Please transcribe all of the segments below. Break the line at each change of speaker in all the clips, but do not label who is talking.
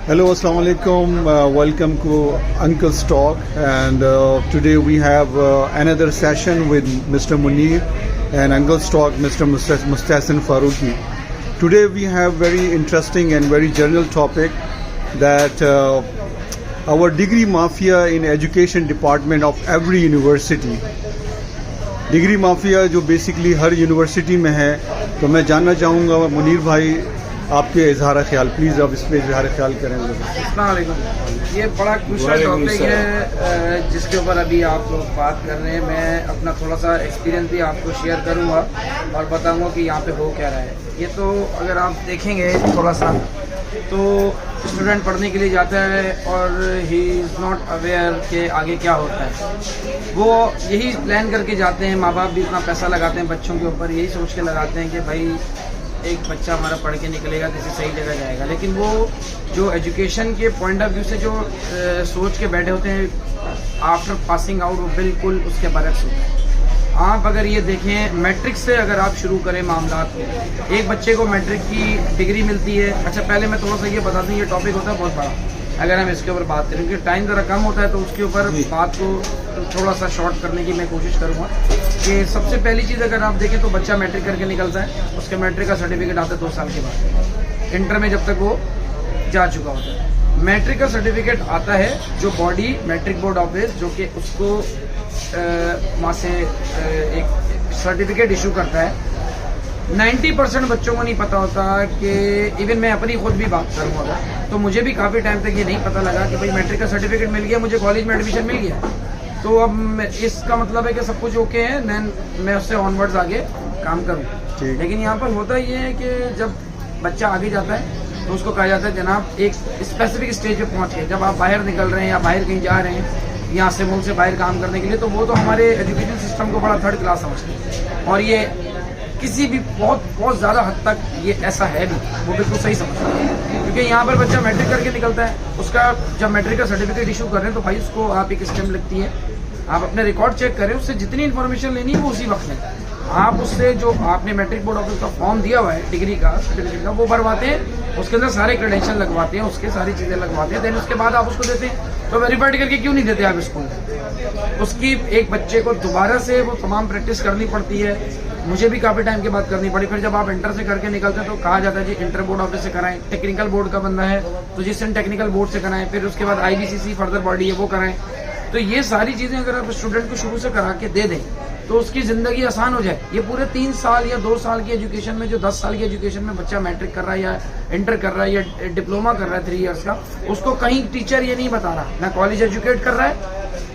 Hello, Assalamu alaikum. Welcome to Uncle's Talk, and today we have another session with Mr. Munir and Uncle's Talk, Mr. Mustahsin Farooqi. Today we have very interesting and very general topic that our degree mafia in education department of every university. Degree mafia जो basically हर university में है, तो मैं जानना चाहूँगा मुनीर भाई आपके इजहार ख्याल, प्लीज़ आप इस पर इजहार ख्याल करें।
अस्सलाम वालेकुम। ये बड़ा क्रूशियल टॉपिक है जिसके ऊपर अभी आप लोग बात कर रहे हैं। मैं अपना थोड़ा सा एक्सपीरियंस भी आपको शेयर करूँगा और बताऊँगा कि यहाँ पे हो क्या रहा है। ये तो अगर आप देखेंगे थोड़ा सा, तो स्टूडेंट पढ़ने के लिए जाता है और ही इज़ नॉट अवेयर कि आगे क्या होता है। वो यही प्लान करके जाते हैं, माँ बाप भी इतना पैसा लगाते हैं बच्चों के ऊपर, यही सोच के लगाते हैं कि भाई एक बच्चा हमारा पढ़ के निकलेगा, किसी सही जगह जाएगा। लेकिन वो जो एजुकेशन के पॉइंट ऑफ व्यू से जो सोच के बैठे होते हैं आफ्टर पासिंग आउट, वो बिल्कुल उसके बरक्स होता है। आप अगर ये देखें, मैट्रिक से अगर आप शुरू करें मामला, एक बच्चे को मैट्रिक की डिग्री मिलती है। अच्छा, पहले मैं थोड़ा सा ये बता दूं, ये टॉपिक होता है बहुत बड़ा, अगर हम इसके ऊपर बात करें, क्योंकि टाइम ज़रा कम होता है तो उसके ऊपर बात को थोड़ा सा शॉर्ट करने की मैं कोशिश करूँगा। कि सबसे पहली चीज़ अगर आप देखें तो बच्चा मैट्रिक करके निकलता है, उसके मैट्रिक का सर्टिफिकेट आता है 2 साल के बाद, इंटर में जब तक वो जा चुका होता है। मैट्रिक का सर्टिफिकेट आता है जो बॉडी मैट्रिक बोर्ड ऑफिस, जो कि उसको वहाँ से एक सर्टिफिकेट इशू करता है। 90% बच्चों को नहीं पता होता कि, इवन मैं अपनी खुद भी बात करूँगा तो मुझे भी काफ़ी टाइम तक ये नहीं पता लगा कि भाई मैट्रिक का सर्टिफिकेट मिल गया, मुझे कॉलेज में एडमिशन मिल गया, तो अब इसका मतलब है कि सब कुछ ओके है, मैं उससे ऑनवर्ड्स आगे काम करूँ। लेकिन यहाँ पर होता ये है कि जब बच्चा आगे जाता है तो उसको कहा जाता है जनाब एक स्पेसिफिक स्टेज पे पहुँच गए, जब आप बाहर निकल रहे हैं या बाहर कहीं जा रहे हैं यहाँ से मुल्क से बाहर काम करने के लिए, तो वो तो हमारे एजुकेशन सिस्टम को बड़ा थर्ड क्लास समझते हैं। और ये किसी भी बहुत ज़्यादा हद तक ये ऐसा है भी, वो बिल्कुल सही समझते हैं। क्योंकि यहाँ पर बच्चा मैट्रिक करके निकलता है, उसका जब मैट्रिक का सर्टिफिकेट इशू कर रहे हैं तो भाई उसको आप एक स्टैम्प लगती है, आप अपने रिकॉर्ड चेक करें, उससे जितनी इन्फॉर्मेशन लेनी है वो उसी वक्त लें। आप उससे जो आपने मैट्रिक बोर्ड ऑफिस का फॉर्म दिया हुआ है डिग्री का सर्टिफिकेट का, वो भरवाते हैं, उसके अंदर सारे क्रेडेंशियल लगवाते हैं, उसके सारी चीज़ें लगवाते हैं, देन उसके बाद आप उसको देते हैं। तो वेरीफाइड करके क्यों नहीं देते आप स्कूल? उसकी एक बच्चे को दोबारा से वो तमाम प्रैक्टिस करनी पड़ती है, मुझे भी काफ़ी टाइम के बाद करनी पड़ी। फिर जब आप इंटर से करके निकलते हैं तो कहा जाता है जी इंटर बोर्ड ऑफिस से कराएं, टेक्निकल बोर्ड का बंदा है तो जिस टेक्निकल बोर्ड से कराएं, फिर उसके बाद IBCC फर्दर बॉडी है वो कराएं। तो ये सारी चीज़ें अगर आप स्टूडेंट को शुरू से करा के दे दें तो उसकी ज़िंदगी आसान हो जाए। ये पूरे 3 साल या 2 साल की एजुकेशन में, जो 10 साल की एजुकेशन में बच्चा मैट्रिक कर रहा है या इंटर कर रहा है या डिप्लोमा कर रहा है 3 इयर्स का, उसको कहीं टीचर ये नहीं बता रहा, ना कॉलेज एजुकेट कर रहा है,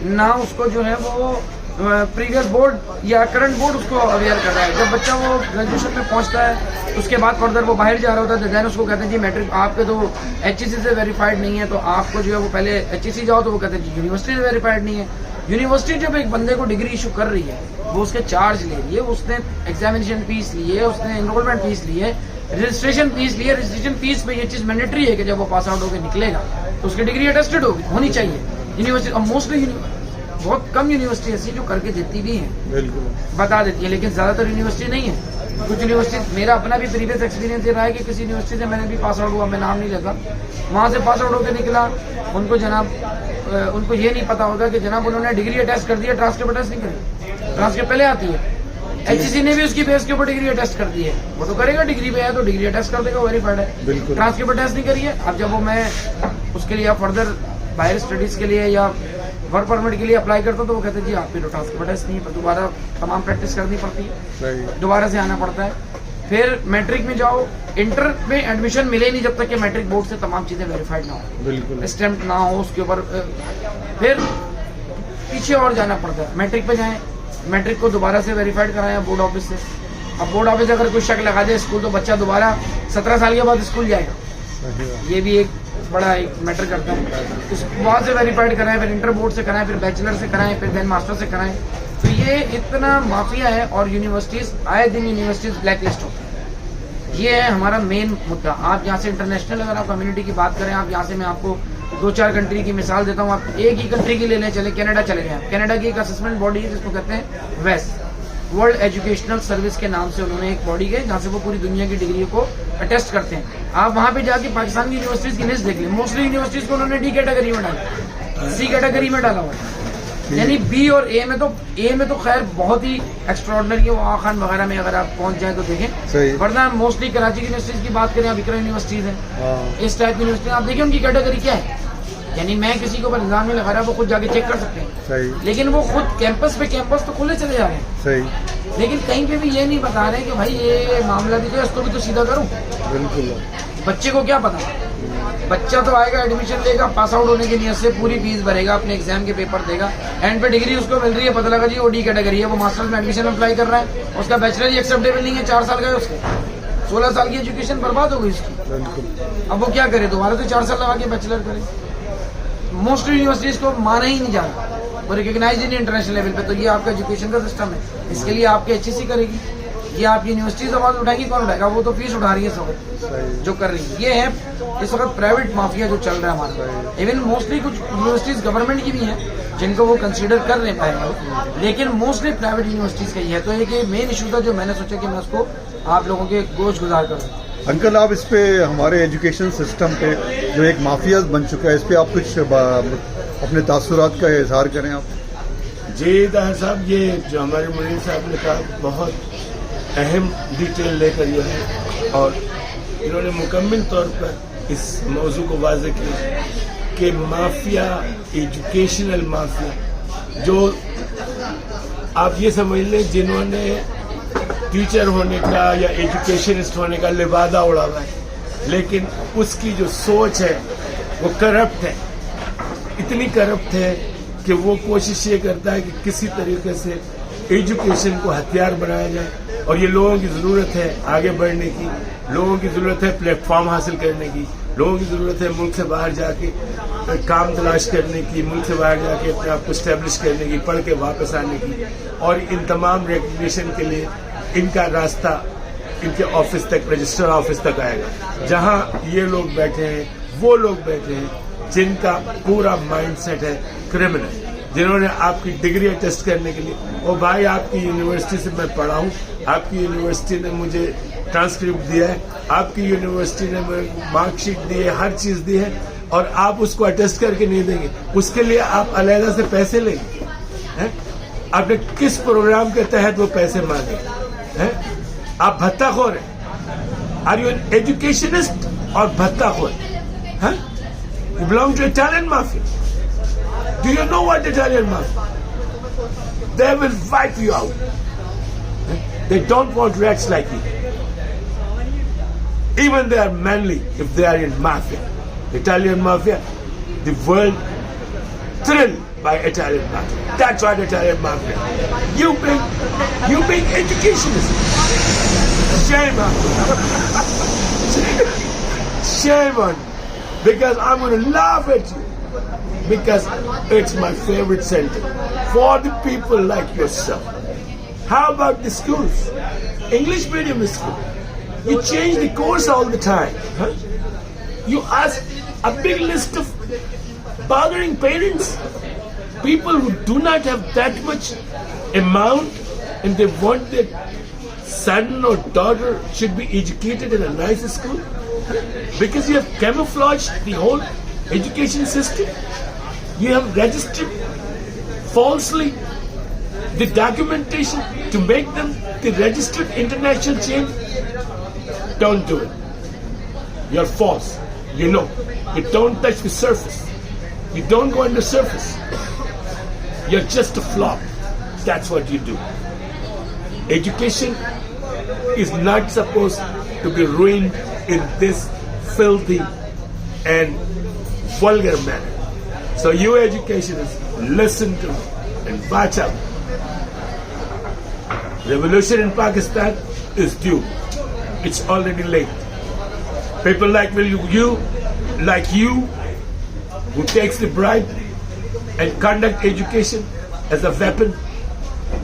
ना उसको जो है वो प्रीवियस बोर्ड या करंट बोर्ड उसको अवेयर कर रहा है। जब बच्चा वो ग्रेजुएशन में पहुंचता है उसके बाद फर्दर वो बाहर जा रहा होता है, देन उसको कहते हैं जी मैट्रिक आपके तो HEC से वेरीफाइड नहीं है, तो आपको जो है वो पहले HEC जाओ, तो वो कहते हैं जी यूनिवर्सिटी से वेरीफाइड नहीं है। यूनिवर्सिटी जब एक बंदे को डिग्री इशू कर रही है, वो उसके चार्ज ले रही है, उसने एग्जामिनेशन फीस ली है, उसने एनरोलमेंट फीस ली है, रजिस्ट्रेशन फीस ली है। रजिस्ट्रेशन फीस पे ये चीज़ मैंडेटरी है कि जब वो पास आउट होकर निकलेगा तो उसकी डिग्री अटेस्टेड होनी चाहिए यूनिवर्सिटी। और मोस्टली बहुत कम यूनिवर्सिटी ऐसी जो करके देती भी हैं, बता देती है, लेकिन ज़्यादातर यूनिवर्सिटी नहीं है। कुछ यूनिवर्सिटी, मेरा अपना भी प्रीवियस एक्सपीरियंस ये रहा है कि किसी यूनिवर्सिटी से मैंने भी पास आउट हुआ, मैं नाम नहीं लेता, वहाँ से पास आउट होकर निकला, उनको उनको ये नहीं पता होगा कि जनाब उन्होंने डिग्री अटेस्ट कर दी है, ट्रांसक्रिप्ट अटेस्ट नहीं करी, ट्रांसक्रिप्ट पहले आती है। HEC ने भी उसकी बेस के ऊपर डिग्री अटेस्ट कर दी है, वो तो करेगा, डिग्री पे है तो डिग्री अटेस्ट कर देगा, वेरीफाइड है। ट्रांसक्रिप्ट अटेस्ट नहीं करी है। अब जब वो मैं उसके लिए फर्दर बाहर स्टडीज के लिए या वर्क परमिट के लिए अप्लाई करता हूँ तो वो कहते हैं जी आपकी तो ट्रांसक्रिप्ट अटेस्ट नहीं है, पर दोबारा तमाम प्रैक्टिस करनी पड़ती है, दोबारा से आना पड़ता है। फिर मैट्रिक में जाओ, इंटर में एडमिशन मिले नहीं जब तक कि मैट्रिक बोर्ड से तमाम चीज़ें वेरीफाइड ना हो, स्टैम्प ना हो उसके ऊपर, फिर पीछे और जाना पड़ता है। मैट्रिक पे जाएं, मैट्रिक को दोबारा से वेरीफाइड कराएं बोर्ड ऑफिस से। अब बोर्ड ऑफिस अगर कोई शक लगा दे स्कूल, तो बच्चा दोबारा 17 साल के बाद स्कूल जाएगा, ये भी एक बड़ा एक मैटर करता है। वहाँ से वेरीफाइड कराएं, फिर इंटर बोर्ड से कराएं, फिर बैचलर से कराएं, फिर देन मास्टर से कराएं। तो ये इतना माफिया है और यूनिवर्सिटीज़ आए दिन यूनिवर्सिटीज़ ब्लैक लिस्ट होती है। ये है हमारा मेन मुद्दा। आप यहाँ से इंटरनेशनल अगर आप कम्युनिटी की बात करें, आप यहाँ से मैं आपको 2-4 कंट्री की मिसाल देता हूँ। आप एक ही कंट्री की लेने चले, कनाडा चले गए। कनाडा की एक असेसमेंट बॉडी है जिसको कहते हैं वेस, वर्ल्ड एजुकेशनल सर्विस के नाम से उन्होंने एक बॉडी है जहाँ से वो पूरी दुनिया की डिग्री को अटेस्ट करते हैं। आप वहाँ पे जाके पाकिस्तान की यूनिवर्सिटीज की लिस्ट देख लें, मोस्टली यूनिवर्सिटीज को उन्होंने डी कैटेगरी में डाला, सी कैटेगरी में डाला हुआ है। यानी बी और ए में तो खैर बहुत ही एक्स्ट्रॉर्डनरी है, वो आगा खान वगैरह में अगर आप पहुंच जाए तो देखें, वरना मोस्टली कराची की यूनिवर्सिटीज की बात करें, अब इकरा यूनिवर्सिटीज है, इस टाइप की यूनिवर्सिटी आप देखिए उनकी कैटेगरी क्या है। यानी मैं किसी के ऊपर इल्जाम नहीं लगा रहा, वो खुद जाके चेक कर सकते हैं।
सही।
लेकिन वो खुद कैंपस पे कैंपस तो खुले चले जा रहे हैं।
सही।
लेकिन कहीं पे भी ये नहीं बता रहे कि भाई ये मामला भी तो है, इसको भी तो सीधा करूं।
बिल्कुल।
बच्चे को क्या पता, बच्चा तो आएगा, एडमिशन लेगा, पास आउट होने की नियत से पूरी फीस भरेगा, अपने एग्जाम के पेपर देगा, एंड पे डिग्री उसको मिल रही है, पता लगा जी वो डी कैटेगरी है, वो मास्टर्स में एडमिशन अप्लाई कर रहा है, उसका बैचलर ही एक्सेप्टेबल नहीं है, 4 साल का है उसका, 16 साल की एजुकेशन बर्बाद हो गई उसकी।
बिल्कुल।
अब वो क्या करे, दोबारा तो 4 साल लगा के बैचलर करे। मोस्टली यूनिवर्सिटीज को माना ही नहीं जा रहा, वो रिकॉग्नाइज ही नहीं इंटरनेशनल लेवल पे। तो ये आपका एजुकेशन का सिस्टम है, इसके लिए आपकी HEC करेगी, ये आपकी यूनिवर्सिटीज आवाज उठाएगी, कौन उठाएगा? वो तो फीस उठा रही है इस वक्त जो कर रही है। ये है इस वक्त प्राइवेट माफिया जो चल रहा है हमारा। इवन मोस्टली कुछ यूनिवर्सिटीज गवर्नमेंट की भी हैं जिनको वो कंसीडर कर रहे हैं, लेकिन मोस्टली प्राइवेट यूनिवर्सिटीज का ही है। तो एक मेन इशू था जो मैंने सोचा कि मैं उसको आप लोगों के गोश गुजार करूँ।
अंकल, आप इस पे हमारे एजुकेशन सिस्टम पे जो एक माफिया बन चुका है, इस पे आप कुछ अपने तासुरात का इजहार करें आप।
जी दाहिर साहब, ये जो हमारे मुनीर साहब ने कहा बहुत अहम डिटेल लेकर ये है, और इन्होंने मुकम्मल तौर पर इस मौजू को वाज़ेह किया कि माफिया, एजुकेशनल माफिया, जो आप ये समझ लें जिन्होंने टीचर होने का या एजुकेशनिस्ट होने का लिबादा उड़ा हुआ है, लेकिन उसकी जो सोच है वो करप्ट है, इतनी करप्ट है कि वो कोशिश ये करता है कि किसी तरीके से एजुकेशन को हथियार बनाया जाए। और ये लोगों की ज़रूरत है आगे बढ़ने की, लोगों की ज़रूरत है प्लेटफॉर्म हासिल करने की, लोगों की ज़रूरत है मुल्क से बाहर जाके काम तलाश करने की, मुल्क से बाहर जाके अपने आप को स्टैब्लिश करने की, पढ़ के वापस आने की। और इन तमाम रिकग्निशन के लिए इनका रास्ता इनके ऑफिस तक, रजिस्टर ऑफिस तक आएगा, जहां ये लोग बैठे हैं, वो लोग बैठे हैं जिनका पूरा माइंडसेट है क्रिमिनल, जिन्होंने आपकी डिग्री टेस्ट करने के लिए, ओ भाई आपकी यूनिवर्सिटी से मैं पढ़ा हूँ, आपकी यूनिवर्सिटी ने मुझे ट्रांसक्रिप्ट दिया है, आपकी यूनिवर्सिटी ने मुझे मार्कशीट दी है, हर चीज दी है, और आप उसको अटेस्ट करके नहीं देंगे, उसके लिए आप अलहदा से पैसे लेंगे हैं? आपने किस प्रोग्राम के तहत वो पैसे मांगे हैं? आप भत्ताखोर हैं। आर यू एन एजुकेशनिस्ट और भत्ताखोर हैं? You belong to Italian mafia. Do you know what Italian mafia? They will wipe you out. They don't want rats like you. Even they are manly if they are in mafia. Italian mafia, the world thrilled by Italian mafia. That's what Italian mafia. You being educationist. Shame on you. Shame on you. Because I'm going to laugh at you. Because it's my favorite center for the people like yourself. How about the schools? English medium school. You change the course all the time. Huh? You ask a big list of bothering parents, people who do not have that much amount, and they want their son or daughter should be educated in a nice school, because you have camouflaged the whole education system. You have registered falsely the documentation to make them the registered international chain. Don't do it. You're false. You know. You don't touch the surface. You don't go on the surface. You're just a flop. That's what you do. Education is not supposed to be ruined in this filthy and vulgar manner. So you educationists, listen to me and watch out. Revolution in Pakistan is due. It's already late. People like you, who takes the bribe and conduct education as a weapon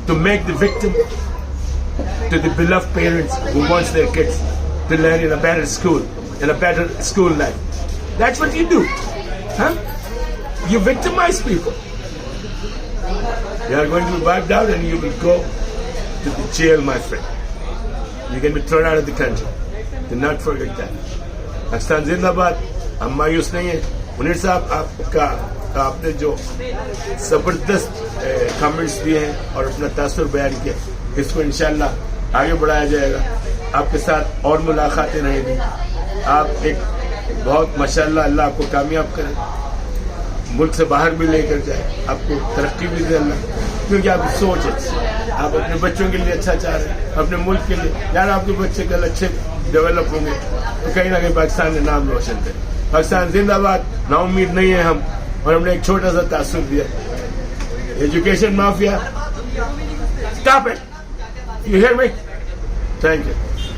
to make the victim to the beloved parents who wants their kids to learn in a better school, in a better school life. That's what you do. Huh? You victimize people. You are going to be wiped out and you will go to the jail, my friend. You can be thrown out of the country. Do not forget that. Pakistan जिंदाबाद. हम मायूस नहीं है. मुनीर साहब आपने जो जबरदस्त comments दिए हैं और अपना तासुर बयान किया, इसको इंशाल्लाह आगे बढ़ाया जाएगा. आपके साथ और मुलाकातें रहेंगी. आप एक बहुत माशाल्लाह, अल्लाह आपको कामयाब करे, मुल्क से बाहर भी लेकर जाए, आपको तरक्की भी दे अल्लाह, क्योंकि आपकी सोच है. आप अपने बच्चों के लिए अच्छा चाह रहे हैं, अपने मुल्क के लिए. यार आपके बच्चे कल अच्छे डेवलप होंगे तो कहीं ना कहीं पाकिस्तान का नाम रोशन करें. पाकिस्तान जिंदाबाद. नाउम्मीद नहीं है हम, और हमने एक छोटा सा तासुर दिया. Education mafia, stop it. You hear me? Thank you.